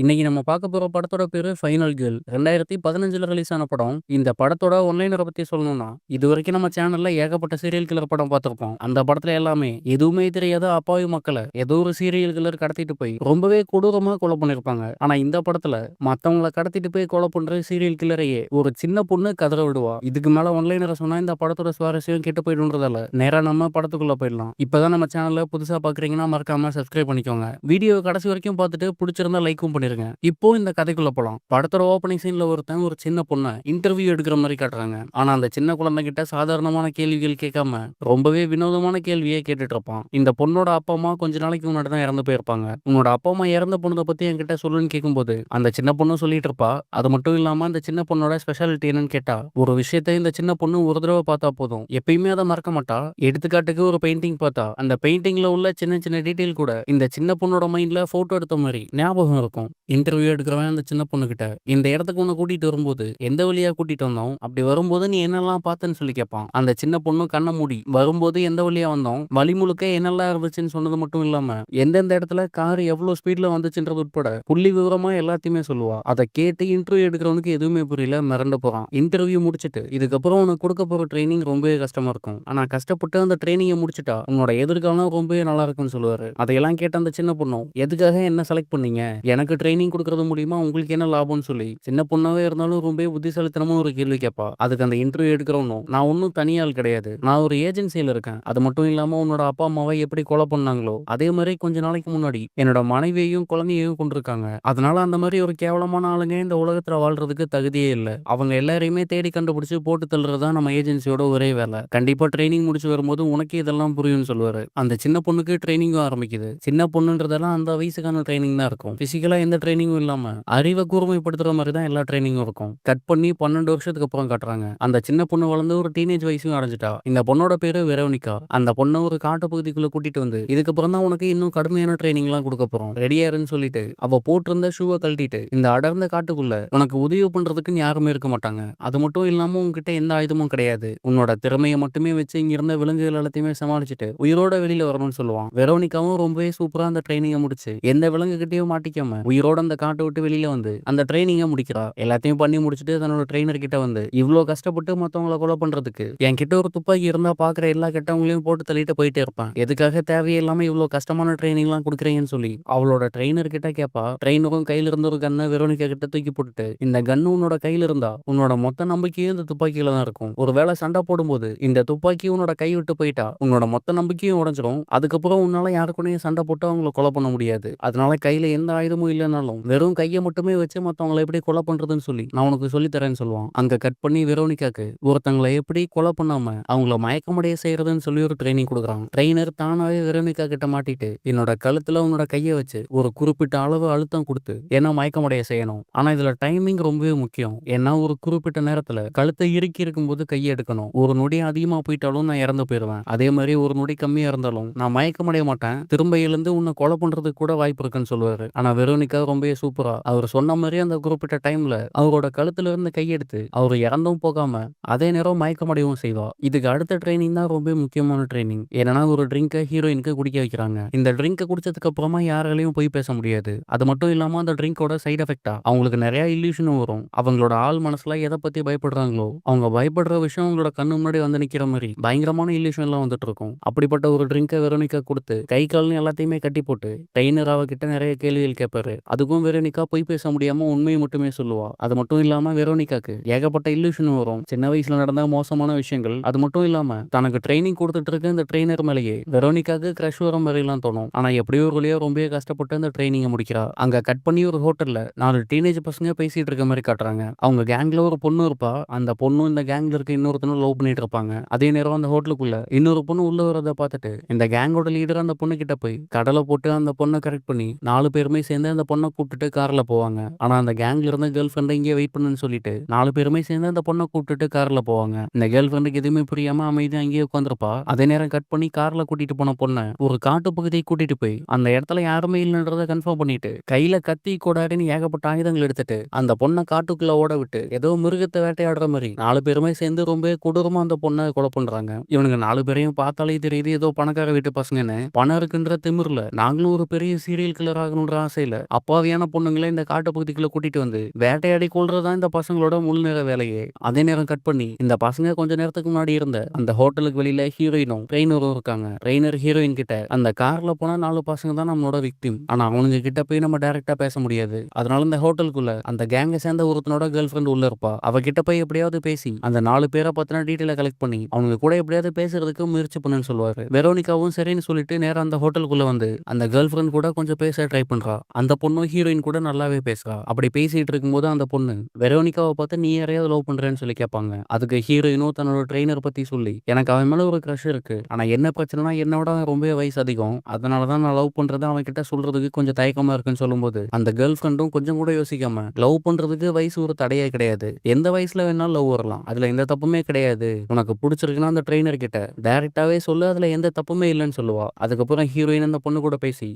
இன்னைக்கு நம்ம பார்க்க போற படத்தோட பேரு ஃபைனல் கேர்ள். 2015ல ரிலீஸ் ஆன படம். இந்த படத்தோட ஒன்லைனர பத்தி சொல்லணும்னா, இதுவரைக்கும் நம்ம சேனல்ல ஏகப்பட்ட சீரியல் கில்லர் படம் பார்த்திருப்போம். அந்த படத்துல எல்லாமே எதுவுமே தெரியாத அப்பாவி மக்கள ஏதோ ஒரு சீரியல் கில்லர் கடத்திட்டு போய் ரொம்பவே கொடூரமா கொலை பண்ணியிருப்பாங்க. ஆனா இந்த படத்துல மத்தவங்கள கடத்திட்டு போய் கொலை பண்ற சீரியல் கில்லரையே ஒரு சின்ன பொண்ணு கதற விடுவா. இதுக்கு மேல ஒன்லைனர சொன்னா இந்த படத்தோட சுவாரஸ்யம் கெட்டு போயிடும்ன்றதால நேரா நம்ம படத்துக்குள்ள போயிடலாம். இப்பதான் நம்ம சேனல்ல புதுசா பார்க்குறீங்கன்னா மறக்காம சப்ஸ்கிரைப் பண்ணிக்கோங்க. வீடியோ கடைசி வரைக்கும் பார்த்துட்டு பிடிச்சிருந்தா லைக்கும் பண்ணிருங்க. இப்போ இந்த கதைக்குள்ள போலாம். படத்தோட ஓப்பனிங் சீன்ல ஒருத்தன் ஒரு சின்ன பொண்ண இன்டர்வியூ எடுக்கிற மாதிரி காட்டுறாங்க. ஆனா அந்த சின்ன குழந்தை கிட்ட சாதாரணமான கேள்விகள் கேட்காம ரொம்பவே வினோதமான கேள்வியே கேட்டுட்டு இருப்பான். இந்த பொண்ணோட அப்பா அம்மா கொஞ்ச நாளைக்கு முன்னாடி தான் இறந்து போயிருப்பாங்க. உன்னோட அப்பா அம்மா இறந்த பொண்ணதை பத்தி என்கிட்ட சொல்லுன்னு கேட்கும்போது அந்த சின்ன பொண்ணு சொல்லிட்டு இருப்பா. அது மட்டும் இல்லாம அந்த சின்ன பொண்ணோட ஸ்பெஷாலிட்டி என்னன்னு கேட்டா, ஒரு விஷயத்தை இந்த சின்ன பொண்ணு ஒரு தடவை பார்த்தா போதும், எப்பயுமே அதை மறக்க மாட்டா. எடுத்துக்காட்டுக்கு ஒரு பெயிண்டிங் பார்த்தா அந்த பெயிண்டிங்ல உள்ள சின்ன சின்ன டீடைல் கூட இந்த சின்ன பொண்ணோட மைண்ட்ல போட்டோ எடுத்த மாதிரி ஞாபகம் இருக்கும். இன்டர்வியூ எடுக்கிறவன் அந்த சின்ன பொண்ணுகிட்ட, இந்த இடத்துக்கு உன்னை கூட்டிட்டு வரும்போது எந்த வழியா கூட்டிட்டு வந்தோம், அப்படி வரும்போது நீ என்னெல்லாம் பார்த்தேன்னு சொல்லி கேட்பான். அந்த சின்ன பொண்ணு கண்ணை மூடி வரும்போது எந்த வழியா வந்தோம், வழி முழுக்க என்னெல்லாம் இருந்துச்சுன்னு சொன்னது மட்டும் இல்லாம எந்தெந்த இடத்துல கார் எவ்வளவு ஸ்பீட்ல வந்துச்சுன்றது உட்பட புள்ளி விவரமா எல்லாத்தையுமே சொல்லுவா. அதை கேட்டு இன்டர்வியூ எடுக்கிறவனுக்கு எதுவுமே புரியல, மிரண்டு போறான். இன்டர்வியூ முடிச்சிட்டு இதுக்கப்புறம் உனக்கு கொடுக்க போற ட்ரைனிங் ரொம்பவே கஷ்டமா இருக்கும். ஆனா கஷ்டப்பட்டு அந்த ட்ரைனிங்கை முடிச்சிட்டா உன்னோட எதிர்காலம் ரொம்பவே நல்லா இருக்கும்னு சொல்லுவாரு. அதையெல்லாம் கேட்ட அந்த சின்ன பொண்ணும், எதுக்காக என்ன செலக்ட் பண்ணீங்க, எனக்கு ட்ரைனிங் கொடுக்கறது மூலியமா உங்களுக்கு என்ன லாபம்னு சொல்லி சின்ன பொண்ணாவே இருந்தாலும் ரொம்ப புத்திசாலித்தனமா ஒரு கேள்வி கேட்பா. அதுக்கு அந்த இன்டர்வியூ எடுக்கிறவனும், நான் ஒன்றும் தனியாள் கிடையாது, நான் ஒரு ஏஜென்சியில இருக்கேன். அது மட்டும் இல்லாம உன்னோட அப்பா அம்மாவை எப்படி கொலை பண்ணாங்களோ அதே மாதிரி கொஞ்ச நாளைக்கு முன்னாடி என்னோட மனைவியையும் குழந்தையையும் கொண்டிருக்காங்க. அதனால அந்த மாதிரி ஒரு கேவலமான ஆளுங்க இந்த உலகத்துல வாழ்றதுக்கு தகுதியே இல்லை. அவங்க எல்லாரையுமே தேடி கண்டுபிடிச்சு போட்டு தள்ளுறதுதான் நம்ம ஏஜென்சியோட ஒரே வேலை. கண்டிப்பா ட்ரைனிங் முடிச்சு வரும்போது உனக்கு இதெல்லாம் புரியும்னு சொல்லுவாரு. அந்த சின்ன பொண்ணுக்கு ட்ரைனிங்கும் ஆரம்பிக்குது. சின்ன பொண்ணுன்றதெல்லாம் அந்த வயசுக்கான ட்ரைனிங் தான் இருக்கும். பிசிக்கலா எந்த ட்ரைனிங்கும் இல்லாம அறிவை கூர்மைப்படுத்துற மாதிரி தான் எல்லா ட்ரைனிங்கும் இருக்கும். கட் பண்ணி 12 வருஷத்துக்கு அப்புறம் காட்டுறாங்க. அந்த சின்ன பொண்ணு வளர்ந்து ஒரு டீனேஜ் வயசையும் அடைஞ்சிட்டா. இந்த பொண்ணோட பேரு வெரோனிகா. அந்த பொண்ணை ஒரு காட்டு பகுதிக்குள்ள கூட்டிட்டு வந்து, இதுக்கப்புறம் தான் உனக்கு இன்னும் கடுமையான ட்ரைனிங் எல்லாம் கொடுக்க போறோம், ரெடியா இருன்னு சொல்லிட்டு அவ போட்டிருந்த ஷூவை கழட்டிட்டு இந்த அடர்ந்த காட்டுக்குள்ள உனக்கு உதவி பண்றதுக்கு யாருமே இருக்க மாட்டாங்க. அது மட்டும் இல்லாம உன்கிட்ட எந்த ஆயுதமும் கிடையாது. உன்னோட திறமையை மட்டுமே வச்சு இங்க இருந்த விலங்குகள் எல்லாத்தையுமே சமாளிச்சுட்டு உயிரோட வெளியில வரணும்னு சொல்லுவான். வெரோனிகாவும் ரொம்பவே சூப்பரா அந்த ட்ரைனிங்கை முடிச்சு எந்த விலங்கு கிட்டயும் மாட்டிக்காம உயிரோட அந்த காட்டை விட்டு வெளியில வந்து அந்த ட்ரைனிங்கை முடிக்கிறா. எல்லாத்தையும் பண்ணி முடிச்சுட்டு தன்னோட ட்ரெயினர் கிட்ட வந்து, இவ்வளோ கஷ்டப்பட்டு மத்தவங்கள கொலை பண்றதுக்கு என்கிட்ட ஒரு துப்பாக்கி இருந்தா பாக்குற எல்லா கெட்டவங்களையும் போட்டு தள்ளிட்டு போயிட்டே இருப்பேன், எதுக்காக தேவையில்லாம இவ்வளோ கஷ்டமான ட்ரைனிங் எல்லாம் கொடுக்குறீங்கன்னு சொல்லி அவளோட ட்ரெயினர் கிட்ட கேட்பா. ட்ரெயினரும் கையில இருந்த ஒரு கண்ணை வெரோனிகா கிட்ட தூக்கி போட்டுட்டு, இந்த கன்னு உன்னோட கையில இருந்தா உன்னோட மொத்த நம்பிக்கையும் இந்த துப்பாக்கியில தான் இருக்கும். ஒருவேளை சண்டை போடும்போது இந்த துப்பாக்கி உன்னோட கை விட்டு போயிட்டா உன்னோட மொத்த நம்பிக்கையும் உடைஞ்சிரும். அதுக்கப்புறம் உன்னால யாருக்குனையும் சண்டை போட்டு அவங்கள கொலை பண்ண முடியாது. அதனால கையில எந்த ஆயுதமும் இல்லைனாலும் வெறும் கையை மட்டுமே வச்சு மத்தவங்கள எப்படி கொலை பண்றதுன்னு சொல்லி நான் உனக்கு சொல்லி தரேன்னு சொல்லுவான். அங்க கட் பண்ணி வெரோனிகாக்கு ஒருத்தங்களை எப்படி கொலை பண்ணாம அவங்கள மயக்கமடைய செய்யறதுன்னு சொல்லி ஒரு ட்ரைனிங் கொடுக்குறான். ட்ரெயினர் தானாவே வெரோனிகா கிட்ட மாட்டிட்டு, என்னோட கழுத்துல உன்னோட கையை வச்சு ஒரு குறிப்பிட்ட அளவு அழுத்தம் கொடுத்து ஏன்னா மயக்கமடைய செய்யணும். ஆனா இதுல டைமிங் ரொம்பவே முக்கியம். ஏன்னா ஒரு குறிப்பிட்ட நேரத்துல கழுத்தை இறுக்கி இருக்கும்போது கையை எடுக்கணும். ஒரு நொடி அதிகமா போயிட்டாலும் நான் இறந்து போயிடுவேன். அதே மாதிரி ஒரு நொடி கம்மியா இருந்தாலும் நான் மயக்கமடைய மாட்டேன். திரும்ப எழுந்து உன்னை கொலை பண்றதுக்கு கூட வாய்ப்பு இருக்குன்னு சொல்லுவாரு. ஆனா வெரோனிகா ரொம்பவே சூப்பரா அவர் சொன்ன மாதிரி அந்த குறிப்பிட்ட டைம்ல அவரோட கழுத்துல இருந்து கையெடுத்து அவர் இறந்தும் போகாம அதே நேரம் மயக்கமடையவும் செய்வா. இதுக்கு அடுத்த ட்ரைனிங் தான் ரொம்ப முக்கியமான ட்ரைனிங். ஏன்னா ஒரு ட்ரிங்கை ஹீரோயினுக்கு குடிக்க வைக்கிறாங்க. இந்த ட்ரிங்கை குடிச்சதுக்கு அப்புறமா யாராலையும் போய் பேச முடியாது. அது மட்டும் இல்லாம அந்த ட்ரிங்கோட சைட் எஃபெக்டா அவங்களுக்கு நிறைய இல்லூஷனும் வரும். அவங்களோட ஆள் மனசுல எதை பத்தி பயப்படுறாங்களோ அவங்க பயப்படுற விஷயம் அவங்களோட கண்ணு முன்னாடி வந்து நிக்கிற மாதிரி பயங்கரமான இல்லூஷன் எல்லாம் வந்துட்டு இருக்கும். அப்படிப்பட்ட ஒரு ட்ரிங்கை வெரோனிகா கொடுத்து கை கால்னு எல்லாத்தையுமே கட்டி போட்டு ட்ரெயினர் அவகிட்ட நிறைய கேள்விகள் கேட்பாரு. அதுக்கும் வெரோனிகா போய் பேச முடியாம உண்மையை மட்டுமே சொல்லுவா. அது மட்டும் இல்லாம வெரோனிகாக்கு ஏகப்பட்ட இல்லூஷன் வரும். சின்ன வயசுல நடந்த மோசமான விஷயங்கள். அது மட்டும் இல்லாம தனக்கு ட்ரைனிங் கொடுத்துட்டு இருக்க இந்த ட்ரெயினர் மேலேயே வெரோனிகாக்கு கிரஷ் வரும் வரையெல்லாம் தோணும். ஆனா எப்படியோ ஒரு வழியா ரொம்ப கஷ்டப்பட்டு அந்த ட்ரைனிங்கை முடிக்கிறா. அங்க கட் பண்ணி ஒரு ஹோட்டல்ல 4 டீனேஜ் பசங்க பேசிட்டு இருக்க மாதிரி காட்டுறாங்க. அவங்க கேங்ல ஒரு பொண்ணு இருப்பா. அந்த பொண்ணு இந்த கேங்ல இருக்க இன்னொருத்தனும் லவ் பண்ணிட்டு இருப்பாங்க. அதே நேரம் அந்த ஹோட்டலுக்குள்ள இன்னொரு பொண்ணு உள்ள வரதை பார்த்துட்டு இந்த கேங்கோட லீடர் அந்த பொண்ணு கிட்ட போய் கடலை போட்டு அந்த பொண்ணை கரெக்ட் பண்ணி 4 பேருமே சேர்ந்து அந்த பொண்ணை கூப்பிட்டுட்டு கார்ல போவாங்க. ஆனா அந்த கேங்ல இருந்த கேர்ள் ஃப்ரெண்டை இங்கே வெயிட் பண்ணுன்னு சொல்லிட்டு 4 பேருமே சேர்ந்து அந்த பொண்ணை கூப்பிட்டுட்டு கார்ல போவாங்க. இந்த கேர்ள் ஃப்ரெண்டுக்கு எதுவுமே புரியாம அமைதியா அங்கேயே உட்காந்துருப்பா. அதே நேரம் கட் பண்ணி கார்ல கூட்டிட்டு போன பொண்ணை ஒரு காட்டு பகுதியை கூட்டிட்டு போய் அந்த இடத்துல யாருமே இல்லைன்றதை கன்ஃபார்ம் பண்ணிட்டு கையில கத்தி கோடாரின்னு ஏகப்பட்ட ஆயுதங்கள் எடுத்துட்டு அந்த பொண்ணை காட்டுக்குள்ள ஓட விட்டு ஏதோ மிருகத்தை வேட்டையாடுற மாதிரி 4 பேருமே சேர்ந்து ரொம்ப கொடூரமா அந்த பொண்ணை கொலை பண்றாங்க. இவனுங்க 4 பேரையும் பார்த்தாலே தெரியுது ஏதோ பணக்கார வீட்டு பசங்கன்னு. பணம் இருக்குன்ற திமிர்ல நாங்களும் ஒரு பெரிய சீரியல் கில்லர் ஆகணுன்ற ஆசையில அப்ப அப்பாவியான பொண்ணுங்கள இந்த காட்டுப்பகுதிக்குள்ள கூட்டிட்டு வந்து வேட்டையாடி கொல்றதுதான் இந்த பசங்களோட முழு நேர வேலையே. அதே நேரம் கட் பண்ணி இந்த பசங்க கொஞ்ச நேரத்துக்கு முன்னாடி இருந்த அந்த ஹோட்டலுக்கு வெளியில ஹீரோயினும் ட்ரெயினரும் இருக்காங்க. ட்ரெயினர் ஹீரோயின் கிட்ட அந்த கார்ல போனா 4 பசங்க தான் நம்மளோட விக்டிம். ஆனா அவனுங்க கிட்ட போய் நம்ம டைரக்டா பேச முடியாது. அதனால இந்த ஹோட்டலுக்குள்ள அந்த கேங்க சேர்ந்த ஒருத்தனோட கேர்ள் ஃப்ரெண்ட் உள்ள இருப்பா. அவ கிட்ட போய் எப்படியாவது பேசி அந்த 4 பேரை பத்தின டீட்டெயில கலெக்ட் பண்ணி அவங்க கூட எப்படியாவது பேசுறதுக்கு முயற்சி பண்ணுன்னு சொல்லுவாரு. வெரோனிகாவும் சரின்னு சொல்லிட்டு நேரா அந்த ஹோட்டலுக்குள்ள வந்து அந்த கேர்ள் ஃப்ரெண்ட் கூட கொஞ்சம் பேச ட்ரை பண்றா. அந்த பொண்ணும் ஹீரோயின் கூட நல்லாவே பேசுறா. அப்படி பேசிட்டு இருக்கும்போது அந்த பொண்ணு வெரோனிகாவை பார்த்து நீ யாரையாவது லவ் பண்றேன்னு சொல்லி கேட்பாங்க. அதுக்கு ஹீரோயினும் தன்னோட ட்ரெயினர் பத்தி சொல்லி எனக்கு அவன் மேல ஒரு க்ரஷ் இருக்கு. ஆனா என்ன பிரச்சனைனா என்னோட அவன் ரொம்பவே வயசு அதிகம். அதனாலதான் நான் லவ் பண்றதை அவன் கிட்ட சொல்றதுக்கு கொஞ்சம் தயக்கமா இருக்குன்னு சொல்லும்போது அந்த கேர்ள் ஃப்ரெண்டும் கொஞ்சம் கூட யோசிக்காம லவ் பண்றதுக்கு வயசு ஒரு தடையே கிடையாது. எந்த வயசுல வேணாலும் லவ் வரலாம். அதுல எந்த தப்புமே கிடையாது. உனக்கு பிடிச்சிருக்குன்னா அந்த ட்ரெயினர் கிட்ட டைரக்டாவே சொல்லு. அதுல எந்த தப்புமே இல்லைன்னு சொல்லுவா. அதுக்கப்புறம் ஹீரோயின் அந்த பொண்ணு கூட பேசி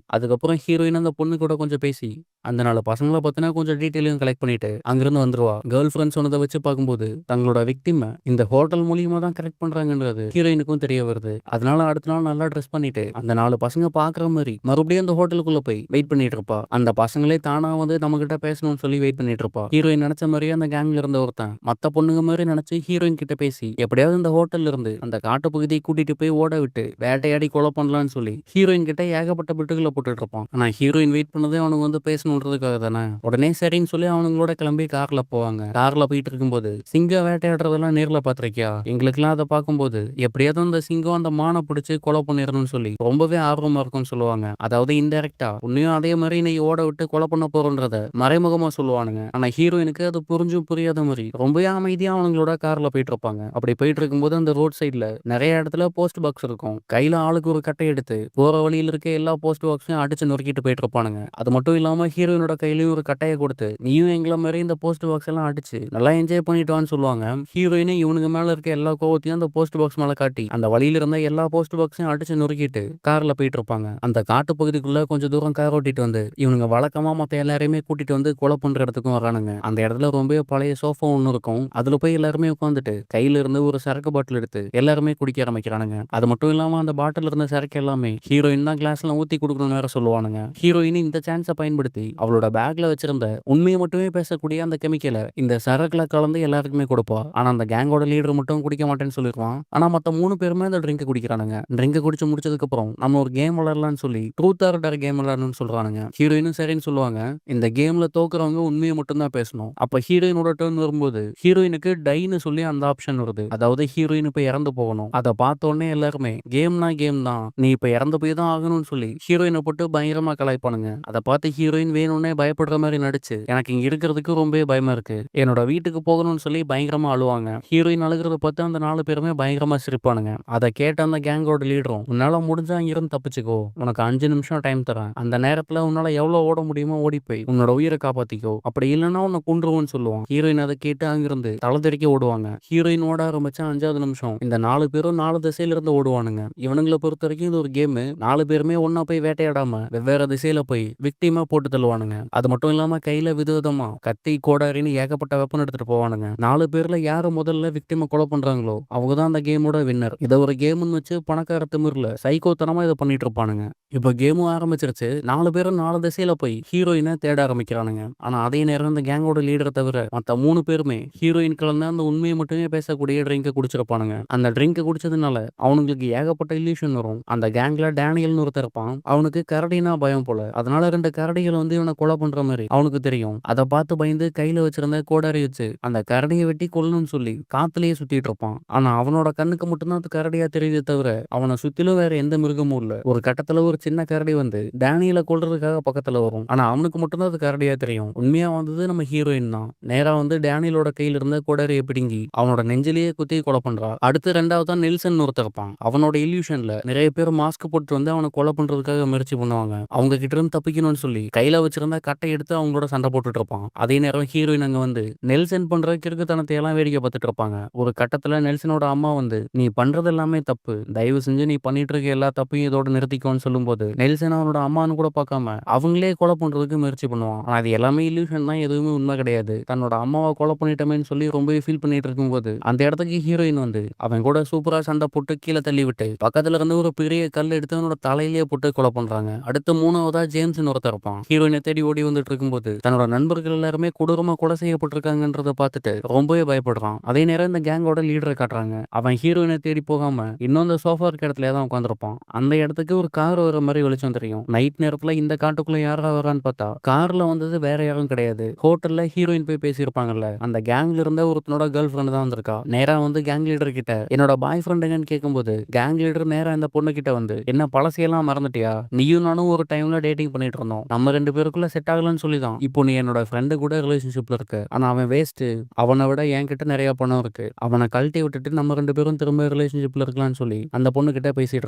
கொஞ்சம் பேசி அந்த 4 பசங்கள பத்தின கொஞ்சம் டீட்டெயிலும் கலெக்ட் பண்ணிட்டு அங்கிருந்து வந்துருவா. கேர்ள் ஃப்ரெண்ட் சொன்னதை வச்சு பார்க்கும்போது தங்களோட விக்டிம் இந்த ஹோட்டல் மூலியமா தான் கரெக்ட் பண்றாங்கன்றது ஹீரோயினுக்கும் தெரிய வருது. அதனால அடுத்த நாள் நல்லா ட்ரெஸ் பண்ணிட்டு அந்த 4 பசங்க பாக்குற மாதிரி மறுபடியும் அந்த ஹோட்டலுக்குள்ள போய் வெயிட் பண்ணிட்டு இருப்பா. அந்த பசங்களே தானா வந்து நம்ம கிட்ட பேசணும்னு சொல்லி வெயிட் பண்ணிட்டு இருப்பா. ஹீரோயின் நினைச்ச மாதிரியே அந்த கேங்ல இருந்த ஒருத்தன் மத்த பொண்ணுங்க மாதிரி நினைச்சு ஹீரோயின் கிட்ட பேசி எப்படியாவது அந்த ஹோட்டல்ல இருந்து அந்த காட்டு பகுதியை கூட்டிட்டு போய் ஓட விட்டு வேட்டையாடி கொலை பண்ணலாம்னு சொல்லி ஹீரோயின் கிட்ட ஏகப்பட்ட பிட்டுகளை போட்டுட்டு இருப்பான். ஆனா ஹீரோயின் வெயிட் பண்ணதே அவனுக்கு வந்து பேசணுன்றதுக்காக தானே. உடனே சரின்னு சொல்லி அவனுங்களோட கிளம்பி கார்ல போவாங்க. கார்ல போயிட்டு இருக்கும்போது சிங்கம் வேட்டையாடுறதெல்லாம் நேர்ல பாத்திருக்கியா? எங்களுக்கெல்லாம் அதை பார்க்கும்போது எப்படியாவது அந்த சிங்கம் அந்த மானை பிடிச்சு கொலை பண்ணிடணும்னு சொல்லி ரொம்பவே ஆர்வமா இருக்கும்னு சொல்லுவாங்க. அதாவது இன்டைரக்டா உன்னையும் அதே மாதிரி நீ ஓட விட்டு கொலை பண்ண போறன்றத மறைமுகமா சொல்லுவானுங்க. ஆனா ஹீரோயினுக்கு அது புரிஞ்சும் புரியாத மாதிரி ரொம்பவே அமைதியா அவங்களோட கார்ல போயிட்டு இருப்பாங்க. அப்படி போயிட்டு இருக்கும்போது அந்த ரோட் சைட்ல நிறைய இடத்துல போஸ்ட் பாக்ஸ் இருக்கும். கையில ஆளுக்கு ஒரு கட்டை எடுத்து போற வழியில இருக்க எல்லா போஸ்ட் பாக்ஸையும் அடிச்சு நொறுக்கிட்டு போயிட்டு இருப்பானுங்க. அது மட்டும் இல்லாம ஹீரோயினோட கையிலயும் ஒரு கட்டையை கொடுத்து நீயும் எங்களை மாதிரி இந்த போஸ்ட் பாக்ஸ் எல்லாம் அடிச்சு நல்லா என்ஜாய் பண்ணிட்டு வான்னு சொல்லுவாங்க. ஹீரோயினே இவனுக்கு மேல இருக்க எல்லா கோவத்தையும் அந்த போஸ்ட் பாக்ஸ் மேல காட்டி அந்த வழியில இருந்த எல்லா போஸ்ட் பாக்ஸையும் அடிச்சு நொறுக்கிட்டு கார்ல போயிட்டு இருப்பாங்க. அந்த காட்டு பகுதிக்குள்ள கொஞ்சம் தூரம் கார் ஓட்டிட்டு வந்து இவனுங்க வழக்கமா மத்த எல்லாரையுமே கூட்டிட்டு வந்து கொலை பண்ற இடத்துக்கும் வரானுங்க. அந்த இடத்துல ரொம்ப பழைய சோஃபா ஒண்ணு இருக்கும். அதுல போய் எல்லாருமே உட்காந்துட்டு கையில இருந்து ஒரு சரக்கு பாட்டில் எடுத்து எல்லாருமே குடிக்க ஆரம்பிக்கிறானுங்க. அது மட்டும் இல்லாம அந்த பாட்டில் இருந்த சரக்கு எல்லாமே ஹீரோயின் தான் கிளாஸ்ல ஊத்தி கொடுக்கணும்னு வேற சொல்லுவானுங்க. ஹீரோயின் இந்த சான்ஸை பயன்படுத்தி அவளோட பேக்ல வச்சிருந்த உண்மையை மட்டுமே பேசக்கூடிய அந்த கெமிக்கலை இந்த சரக்குல கலந்து எல்லாருக்குமே கொடுப்பா. ஆனா அந்த கேங்கோட லீடர் மட்டும் குடிக்க மாட்டேன்னு சொல்லிடுவான். ஆனா மத்த 3 பேருமே அந்த ட்ரிங்க் குடிக்கிறானுங்க. ட்ரிங்க் குடிச்சு முடிச்சதுக்கு அப்புறம் நம்ம ஒரு கேம் விளையாடலாம்னு சொல்லி ட்ரூத் ஆர் டேர் கேம் விளையாடணும்னு சொல்றானுங்க. ஹீரோயினும் சரின்னு சொல்லுவாங்க. இந்த கேம்ல தோக்குறவங்க உண்மையை மட்டும் தான் பேசணும். அப்ப ஹீரோயினோட டர்ன் வரும்போது ஹீரோயினுக்கு டைன்னு சொல்லி அந்த ஆப்ஷன் வருது. அதாவது ஹீரோயின் இப்ப இறந்து போகணும். அதை பார்த்த உடனே எல்லாருமே கேம்னா கேம் தான், நீ இப்ப இறந்து போய் தான் ஆகணும்னு சொல்லி ஹீரோயினை போட்டு பயங்கரமா கலாய்ப்பானுங்க. அதை பார்த்து ஹீரோயின் வேணும்னே பயப்படுற மாதிரி நடிச்சு எனக்கு இங்க இருக்கிறதுக்கு ரொம்ப பயமா இருக்கு, என்னோட வீட்டுக்கு போகணும்னு சொல்லி பயங்கரமா அழுவாங்க. ஹீரோயின் அழுகிறத பார்த்து அந்த 4 பேருமே பயங்கரமா சிரிப்பானுங்க. அதை கேட்ட அந்த கேங்கோட லீடரும் உன்னால முடிஞ்சா இங்கிருந்து தப்பிச்சுக்கோ, உனக்கு 5 நிமிஷம் டைம் தரேன், அந்த நேரத்துல உன்னால எவ்வளவு ஓட முடியுமோ ஓடி போய் உன்னோட உயிரை காப்பாத்திக்கோ, அப்படி இல்லைன்னா உன்னை கொன்றுவோன்னு சொல்லுவான். ஹீரோயின் அதை கேட்டு அங்கிருந்து தலை தெறிக்க ஓடுவாங்க. ஹீரோயின் ஓட ஆரம்பிச்சா 5வது நிமிஷம் இந்த 4 பேரும் 4 திசையில இருந்து ஓடுவானுங்க. இவனுங்களை பொறுத்த வரைக்கும் இது ஒரு கேம். 4 பேருமே ஒன்னா போய் வேட்டையாடாம வெவ்வேறு திசையில போய் விக்டிமா போட்டு தள்ளுவானுங்க. அது மட்டும் இல்லாம கையில விதவிதமா கத்தி கோடாரின்னு ஏகப்பட்ட வெப்பன் எடுத்துட்டு போவானுங்க. 4 பேர்ல யாரு முதல்ல விக்டிமை கொலை பண்றாங்களோ அவங்க தான் அந்த கேமோட வின்னர். இதை ஒரு கேம்னு வச்சு பணக்கார திமிர்ல சைக்கோத்தனமா இதை பண்ணிட்டு இருப்பானுங்க. இப்ப கேமும் ஆரம்பிச்சிருச்சு. 4 பேரும் 4 திசையில போய் ஹீரோயினை தேட ஆரம்பிக்கிறானுங்க. ஆனா அதே நேரம் இந்த கேங்கோட லீடரை தவிர மத்த 3 பேருமே ஹீரோயின் கலந்த அந்த உண்மையை மட்டுமே பேசக்கூடிய ட்ரிங்கை குடிச்சிருப்பானுங்க. அந்த ட்ரிங்கை குடிச்சதுனால அவனுங்களுக்கு ஏகப்பட்ட இல்யூஷன் வரும். அந்த கேங்ல டேனியல்னு ஒருத்தர் இருப்பான். அவனுக்கு கரடினா பயம் போல. அதனால 2 கரடிகள் வந்து இவனை கொலை பண்ற மாதிரி அவனுக்கு தெரியும். அதை பார்த்து பயந்து கையில வச்சிருந்த கோடாரி வச்சு அந்த கரடியை வெட்டி கொல்லணும்னு சொல்லி காத்துலயே சுத்திட்டு இருப்பான். ஆனா அவனோட கண்ணுக்கு மட்டும்தான் அது கரடியா தெரியுதே தவிர அவனை சுத்திலும் வேற எந்த மிருகமும் இல்ல. ஒரு கட்டத்துல ஒரு சின்ன கரடி வந்து டேனியலை கொல்றதுக்காக பக்கத்துல வரும். ஆனா அவனுக்கு மட்டும்தான் அது கரடியா தெரியும். உண்மையா வந்தது நம்ம ஹீரோயின் தான். நேரா வந்து டேனியலோட கையில இருந்த கோடாரியை பிடுங்கி அவனோட நெஞ்சிலேயே குத்தி கொலை பண்றா. அடுத்து 2வது தான் நெல்சன் ஒருத்தர் இருப்பான். அவனோட இல்யூஷன்ல நிறைய பேர் மாஸ்க் போட்டு வந்து அவனை கொலை பண்றதுக்காக முயற்சி பண்ணுவாங்க. அவங்க கிட்ட இருந்து தப்பிக்கணும்னு சொல்லி கையில வச்சிருந்த கட்டை எடுத்து அவங்களோட சண்டை போட்டுட்டு இருப்பான். அதே நேரம் ஹீரோயின் அங்க வந்து நெல்சன் பண்ற கிறுக்குத்தனத்தை எல்லாம் வேடிக்கை பார்த்துட்டு இருப்பாங்க. ஒரு கட்டத்துல நெல்சனோட அம்மா வந்து நீ பண்றது எல்லாமே தப்பு, தயவு செஞ்சு நீ பண்ணிட்டு இருக்க எல்லா தப்பையும் இதோட நிறுத்திக்கோன்னு சொல்லும்போது நெல்சன் அவனோட அம்மான்னு கூட பார்க்காம அவங்களே கொலை பண்றதுக்கு முயற்சி பண்ணுவான். ஆனா அது எல்லாமே இல்யூஷன் தான், எதுவுமே உண்மை கிடையாது. தன்னோட அம்மாவை கொலை பண்ணிட்டமேன்னு சொல்லி ரொம்பவே ஃபீல் பண்ணிட்டு இருக்கும்போது அந்த இடத்துக்கு ஹீரோயின் வந்து அவன் கூட சூப்பரா சண்டை போட்டு கீழே தள்ளி விட்டு பக்கத்துல இருந்து ஒரு பெரிய கல் எடுத்து அவனோட தலையிலேயே போட்டு கொலை பண்றாங்க. அடுத்து 3வதா ஜேம்ஸ்னு ஒருத்தர் இருப்பான். ஹீரோயினை தேடி ஓடி வந்துட்டு இருக்கும்போது தன்னோட நண்பர்கள் எல்லாருமே கொடூரமா கொலை செய்யப்பட்டிருக்காங்கன்றத பார்த்துட்டு ரொம்பவே பயப்படுறான். அதே நேரம் இந்த கேங்கோட லீடரை காட்டுறாங்க. அவன் ஹீரோயினை தேடி போகாம இன்னும் அந்த சோஃபா இருக்க இடத்துல தான் உட்காந்துருப்பான். அந்த இடத்துக்கு ஒரு கார் வர மாதிரி வெளிச்சம் தெரியும். நைட் நேரத்துல இந்த காட்டுக்குள்ள யாரா வரான்னு பார்த்தா கார்ல வந்தது வேற யாரும் கிடையாது. ஹோட்டல்ல ஹீரோயின் போய் பேசியிருப்பாங்கல்ல, அந்த கேங்ல இருந்த ஒருத்தனோட கேர்ள் ஃப்ரெண்ட் தான் வந்திருக்கா. நேரா வந்து கேங் லீடர் கிட்ட என்னோட பாய் ஃப்ரெண்ட் எங்கன்னு கேட்கும்போது கேங் லீடர் நேரா இந்த பொண்ணு கிட்ட வந்து என்ன பழசையெல்லாம் மறந்துட்டியா, நீயும் நானும் ஒரு டைம்ல டேட்டிங் பண்ணிட்டு இருந்தோம், நம்ம 2 பேருக்குள்ள செட் ஆகலன்னு சொல்லி தான் இப்போ நீ என்னோட ஃப்ரெண்டு கூட ரிலேஷன்ஷிப்ல இருக்க. ஆனா அவன் வேஸ்ட், அவனை விட என்கிட்ட நிறைய பணம் இருக்கு, அவனை கழட்டி விட்டுட்டு நம்ம 2 பேரும் திரும்ப ரிலேஷன்ஷிப்ல இருக்கலாம்னு சொல்லி அந்த பொண்ணு கிட்ட பேசிட்டு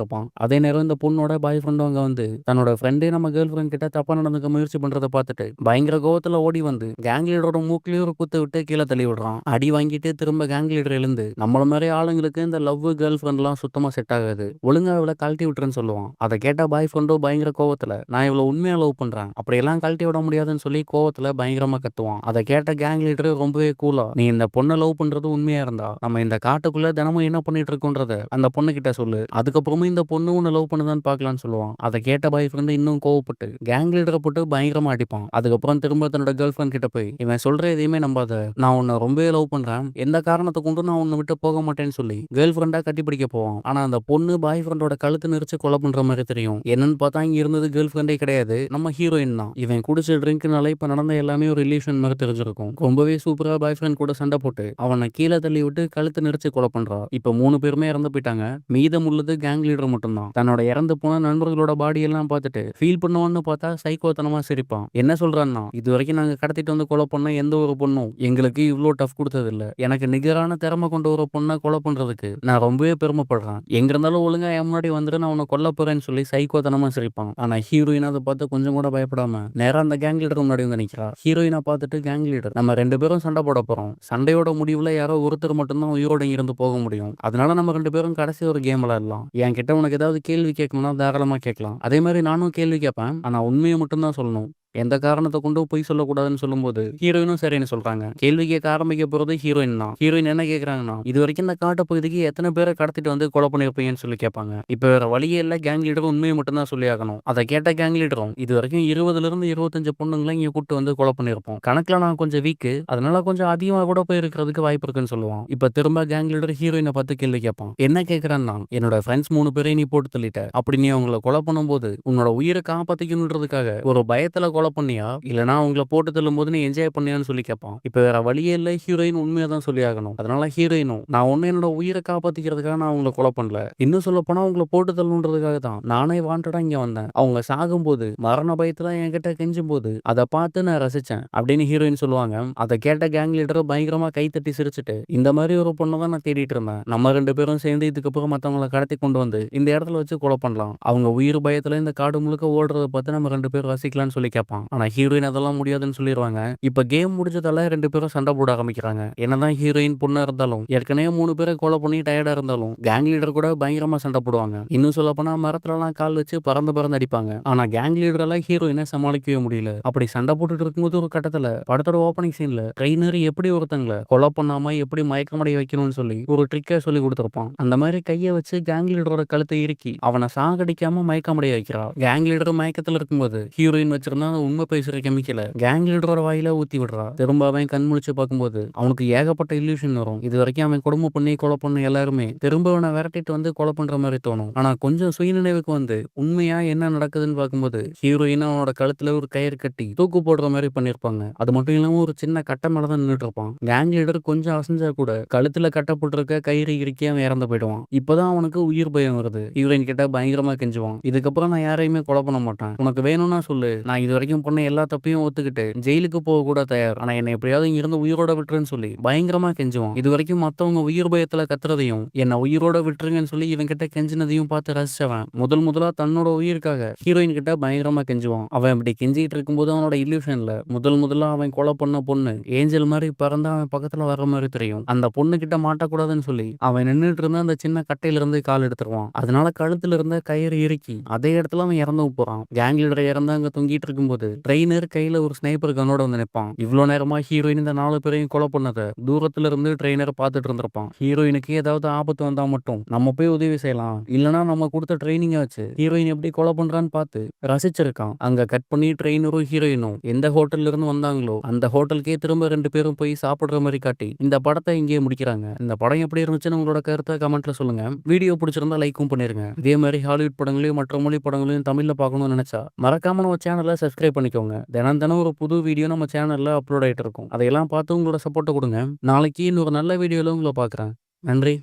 இருப்பான். அதே நேரம் இந்த பொண்ணோட பாய் ஃப்ரெண்டும் அங்க வந்து தன்னோட ஃப்ரெண்டே நம்ம கேர்ள் ஃப்ரெண்ட் கிட்ட தப்பா நடந்துக்க முயற்சி பண்றதை பார்த்துட்டு பயங்கர கோவத்துல ஓடி வந்து கேங் லீடரோட மூக்கிலேயே ஒரு குத்து விட்டு கீழே தள்ளி விடுறான். அடி வாங்கிட்டு திரும்ப கேங் லீடர் எழுந்து நம்மள மாதிரி ஆளுங்களுக்கு இந்த லவ் கேர்ள் ஃப்ரெண்ட்லாம் சுத்தமா செட் ஆகாது, ஒழுங்கா இவளை கழட்டி விட்டுருன்னு சொல்லுவான். அதை கேட்ட பாய் ஃப்ரெண்டோ பயங்கர கோவத்துல நான் இவ்வளவு உண்மையா லவ் பண்றேன், அப்படியெல்லாம் கழட்டி விட முடியாதுன்னு சொல்லி கோவத்துல பயங்கரமா கத்துவான். அதை கேட்ட கேங் லீடர் ரொம்பவே கூலா நீ இந்த பொண்ணை லவ் பண்றது உண்மையா இருந்தா நம்ம இந்த காட்டுக்குள்ள தினமும் என்ன பண்ணிட்டு இருக்கோன்றத அந்த பொண்ணு கிட்ட சொல்லு, அதுக்கப்புறமும் இந்த பொண்ணு உன்னை லவ் பண்ணுதான்னு பாக்கலாம்னு சொல்லுவான். அதை கேட்ட பாய் ஃப்ரெண்ட் இன்னும் கோவப்பட்டு கேங் லீடரை போட்டு பயங்கரமா அடிப்பான். அதுக்கப்புறம் திரும்ப தன்னோட கேர்ள் ஃப்ரெண்ட் கிட்ட போய் இவன் சொல்ற எதையுமே நம்பாத, நான் உன்னை ரொம்பவே லவ் பண்றேன், எந்த காரணத்தை கொண்டு நான் உன்னை விட்டு போக மாட்டேன்னு சொல்லி கேர்ள் ஃப்ரெண்டா கட்டி பிடிக்க போவான். ஆனா அந்த பொண்ணு பாய் ஃப்ரெண்டோட கழுத்து நெரிச்சு கொலை பண்ற மாதிரி தெரியும். என்னன்னு பார்த்தா இங்க இருந்தது கேர்ள் ஃப்ரெண்டே கிடையாது, நம்ம ஹீரோயின் தான். இவன் குடிச்ச ட்ரிங்க்னால இப்ப நடந்த எல்லாமே ஒரு ரிலேஷன் மாதிரி தெரிஞ்சிருக்கும். ரொம்பவே சூப்பரா பாய் ஃப்ரெண்ட் கூட சண்டை போட்டு அவனை கீழே தள்ளி விட்டு கழுத்து நெரிச்சு கொலை பண்றா. இப்ப 3 பேருமே இறந்து போயிட்டாங்க. மீதம் உள்ளது கேங் லீடர் மட்டும்தான். தன்னோட இறந்து போன நண்பர்களோட பாடி எல்லாம் பார்த்துட்டு ஃபீல் பண்ணுவான்னு பார்த்தா சைக்கோத்தனமா சிரிப்பான். என்ன சொல்றான்னா இது வரைக்கும் நாங்க கடத்திட்டு வந்து கொலை பண்ண எந்த ஒரு பொண்ணும் எங்களுக்கு இவ்வளோ டஃப் கொடுத்தது இல்ல, எனக்கு நிகரான திறமை கொண்ட ஒரு பொண்ணை கொலை பண்றதுக்கு நான் ரொம்பவே பெருமைப்படுறேன், எங்க இருந்தாலும் ஒழுங்கா என் முன்னாடி வந்துட்டு நான் உன்னை கொல்ல போறேன்னு சொல்லி சைக்கோத்தனமா சிரிப்பான். ஆனா ஹீரோயின் அதை பார்த்து கொஞ்சம் கூட பயப்படாம நேரா அந்த கேங் லீடர் முன்னாடி வந்து நிக்கிறா. ஹீரோயினை பார்த்துட்டு கேங் லீடர் நம்ம 2 பேரும் சண்டை போட போறோம், சண்டையோட முடிவுல யாரோ ஒருத்தர் மட்டும்தான் உயிரோட இருந்து போக முடியும், அதனால நம்ம 2 பேரும் கடைசி ஒரு கேம் விளையாடலாம், என் கிட்ட உனக்கு ஏதாவது கேள்வி கேட்கணும்னா தாராளமா கேட்கலாம், அதே மாதிரி நானும் கேள்வி கேட்பேன், ஆனா உண்மையை மட்டும்தான் சொல்லணும், எந்த காரணத்தை கொண்டு பொய் சொல்லக்கூடாதுன்னு சொல்லும்போது ஹீரோயினும் சரின்னு சொல்றாங்க. கேள்வி கேட்க ஆரம்பிக்க போறது ஹீரோயின் தான். ஹீரோயின் என்ன கேட்கறாங்கன்னா இது வரைக்கும் இந்த காட்டு பகுதிக்கு எத்தனை பேரை கடத்திட்டு வந்து கொலை பண்ணிருப்பீங்கன்னு சொல்லி கேட்பாங்க. இப்ப வேற வழியே இல்ல, கேங் லீடர் உண்மையை மட்டும் தான் சொல்லி ஆகணும். அதை கேட்ட கேங் லீடரும் இது வரைக்கும் 20ல இருந்து 25 பொண்ணுங்களை இங்க கூட்டு வந்து கொலை பண்ணிருப்போம், கணக்குல நான் கொஞ்சம் வீக்கு, அதனால கொஞ்சம் அதிகமா கூட போய் இருக்கிறதுக்கு வாய்ப்பு இருக்குன்னு சொல்லுவான். இப்ப திரும்ப கேங் லீடர் ஹீரோயினை பார்த்து கேள்வி கேட்பான். என்ன கேட்கறான்னா என்னோட ஃப்ரெண்ட்ஸ் 3 பேரை நீ போட்டு தள்ளிட்ட, அப்படி நீ அவங்களை கொலை பண்ணும்போது உன்னோட உயிரை காப்பாத்திக்கணுன்றதுக்காக ஒரு பயத்துல கொலை பண்ணியா இல்லனா உங்களை போட்டு தள்ளும்போது நீ என்ஜாய் பண்ணியான்னு சொல்லி கேட்பான். இப்ப வேற வழியே இல்ல, ஹீரோயின் உண்மையா தான் சொல்லி ஆகணும். அதனால ஹீரோயினும் நான் ஒன்னு என்னோட உயிரை காப்பாத்திக்கிறதுக்காக நான் உங்களை கொலை பண்ணல, இன்னும் சொல்ல போனா உங்களை போட்டு தள்ளணுன்றதுக்காக தான் நானே வாண்டடா இங்க வந்தேன், அவங்க சாகும்போது மரண பயத்துல என்கிட்ட கெஞ்சும் போது அதை பார்த்து நான் ரசிச்சேன் அப்படின்னு ஹீரோயின் சொல்லுவாங்க. அதை கேட்ட கேங் லீடர் பயங்கரமா கைத்தட்டி சிரிச்சுட்டு இந்த மாதிரி ஒரு பொண்ணை தான் நான் தேடிட்டு இருந்தேன், நம்ம 2 பேரும் சேர்ந்து இதுக்கப்புறம் மத்தவங்களை கடத்தி கொண்டு வந்து இந்த இடத்துல வச்சு கொலை பண்ணலாம், அவங்க உயிர் பயத்துல இந்த காடு முழுக்க ஓடுறத பார்த்து நம்ம 2 பேரும் ரசிக்கலாம்னு சொல்லி கேட்பான். ஆனா ஹீரோயின் அதெல்லாம் முடியாதுன்னு சொல்லிடுவாங்க. இப்ப கேம் முடிஞ்சதால 2 பேரும் சண்டை போட ஆரம்பிக்கிறாங்க. என்னதான் ஹீரோயின் பொண்ணா இருந்தாலும் ஏற்கனவே 3 பேரை கொலை பண்ணி டயர்டா இருந்தாலும் கேங் லீடர் கூட பயங்கரமா சண்டை போடுவாங்க. இன்னும் சொல்ல போனா மரத்துல எல்லாம் கால் வச்சு பறந்து பறந்து அடிப்பாங்க. ஆனா கேங் லீடரால ஹீரோயினை சமாளிக்கவே முடியல. அப்படி சண்டை போட்டுட்டு இருக்கும்போது ஒரு கட்டத்துல படத்தோட ஓப்பனிங் சீன்ல ட்ரெயினர் எப்படி ஒருத்தங்களை கொலை பண்ணாம எப்படி மயக்கமடைய வைக்கணும்னு சொல்லி ஒரு ட்ரிக்கை சொல்லி கொடுத்திருப்பான். அந்த மாதிரி கையை வச்சு கேங் லீடரோட கழுத்தை இறுக்கி அவனை சாகடிக்காம மயக்கமடைய வைக்கிறா. கேங் லீடர் மயக்கத்துல இருக்கும்போது ஹீரோயின் வச்சிருந்தா உண்மை பேசுற கெமிக்கல கேங் லீடரோட வாயில ஊத்தி விடுறா. திரும்ப அவன் கண் முழிச்சு பார்க்கும்போது அவனுக்கு ஏகப்பட்ட இல்லூஷன் வரும். இது வரைக்கும் அவன் குடும்ப பண்ணி கொலை பண்ண எல்லாருமே திரும்ப அவனை விரட்டிட்டு வந்து கொலை பண்ற மாதிரி தோணும். ஆனா கொஞ்சம் சுயநினைவுக்கு வந்து உண்மையா என்ன நடக்குதுன்னு பார்க்கும்போது ஹீரோயின் அவனோட கழுத்துல ஒரு கயிறு கட்டி தூக்கு போடுற மாதிரி பண்ணிருப்பாங்க. அது மட்டும் இல்லாம ஒரு சின்ன கட்டை மேலதான் நின்றுட்டு இருப்பான். கேங் லீடர் கொஞ்சம் அசைஞ்சா கூட கழுத்துல கட்டப்பட்டிருக்க கயிறு இறுக்கி அவன் இறந்து போயிடுவான். இப்பதான் அவனுக்கு உயிர் பயம் வருது. ஹீரோயின் கிட்ட பயங்கரமா கெஞ்சுவான். இதுக்கப்புறம் நான் யாரையுமே கொலை பண்ண மாட்டேன், உனக்கு வேணும்னா சொல்லு, நான் இது வரைக்கும் பண்ண எல்லா தப்பையும் ஒத்துக்கிட்டு ஜெயிலுக்கு போக கூட தயார், ஆனா என்னை எப்படியாவது இங்க இருந்து உயிரோட விட்டுருன்னு சொல்லி பயங்கரமா கெஞ்சுவான். இது வரைக்கும் மத்தவங்க உயிர் பயத்துல கத்துறதையும் என்ன உயிரோட விட்டுருங்கன்னு சொல்லி இவன் கிட்ட கெஞ்சினதையும் பார்த்து ரசிச்சவன் முதலா தன்னோட உயிருக்காக ஹீரோயின் கிட்ட பயங்கரமா கெஞ்சுவான். அவன் அப்படி கெஞ்சிட்டு இருக்கும்போது அவனோட இல்லூஷன்ல முதல்ல அவன் கொலை பண்ண பொண்ணு ஏஞ்சல் மாதிரி பறந்து அவன் பக்கத்துல வர்ற மாதிரி தெரியும். அந்த பொண்ணு கிட்ட மாட்டக்கூடாதுன்னு சொல்லி அவன் நின்றுட்டு இருந்த அந்த சின்ன கட்டையில இருந்து கால் எடுத்துருவான். அதனால கழுத்துல இருந்த கயிறு இறுக்கி அதே இடத்துல அவன் இறந்து போறான். கேங் லீடர் இறந்து அங்க தொங்கிட்டு இருக்கும்போது போகுது. ட்ரெயினர் கையில ஒரு ஸ்னைப்பர் கன்னோட வந்து நிப்பான். இவ்ளோ நேரமா ஹீரோயின் இந்த 4 பேரையும் கொலை பண்ணத தூரத்துல இருந்து ட்ரெயினர் பார்த்துட்டு இருந்திருப்பான். ஹீரோயினுக்கு ஏதாவது ஆபத்து வந்தா மட்டும் நம்ம போய் உதவி செய்யலாம். இல்லனா நம்ம கொடுத்த ட்ரெய்னிங்க வச்சு ஹீரோயின் எப்படி கொலை பண்றான்னு பார்த்து ரசிச்சிருக்கான். அங்க கட் பண்ணி ட்ரெயினரும் ஹீரோயினும் எந்த ஹோட்டல்ல இருந்து வந்தாங்களோ அந்த ஹோட்டலுக்கே திரும்ப 2 பேரும் போய் சாப்பிடுற மாதிரி காட்டி இந்த படத்தை இங்கேயே முடிக்கிறாங்க. இந்த படம் எப்படி இருந்துச்சுன்னு உங்களோட கருத்தை கமெண்ட்ல சொல்லுங்க. வீடியோ பிடிச்சிருந்தா லைக்கும் பண்ணிருங்க. இதே மாதிரி ஹாலிவுட் படங்களையும் மற்ற மொழி படங்களையும் தமிழ்ல பார்க்கணும்னு நினைச்சா மறக்காம நம்ம சேனலை சப்ஸ்கிரைப் பண்ணிக்கோங்க. தினம் தினம் ஒரு புது வீடியோ நம்ம சேனல்ல அப்லோட் ஆயிட்டு இருக்கும். அதையெல்லாம் பார்த்து உங்களோட சப்போர்ட்டை கொடுங்க. நாளைக்கு இன்னொரு நல்ல வீடியோல உங்களை பார்க்குறேன். நன்றி.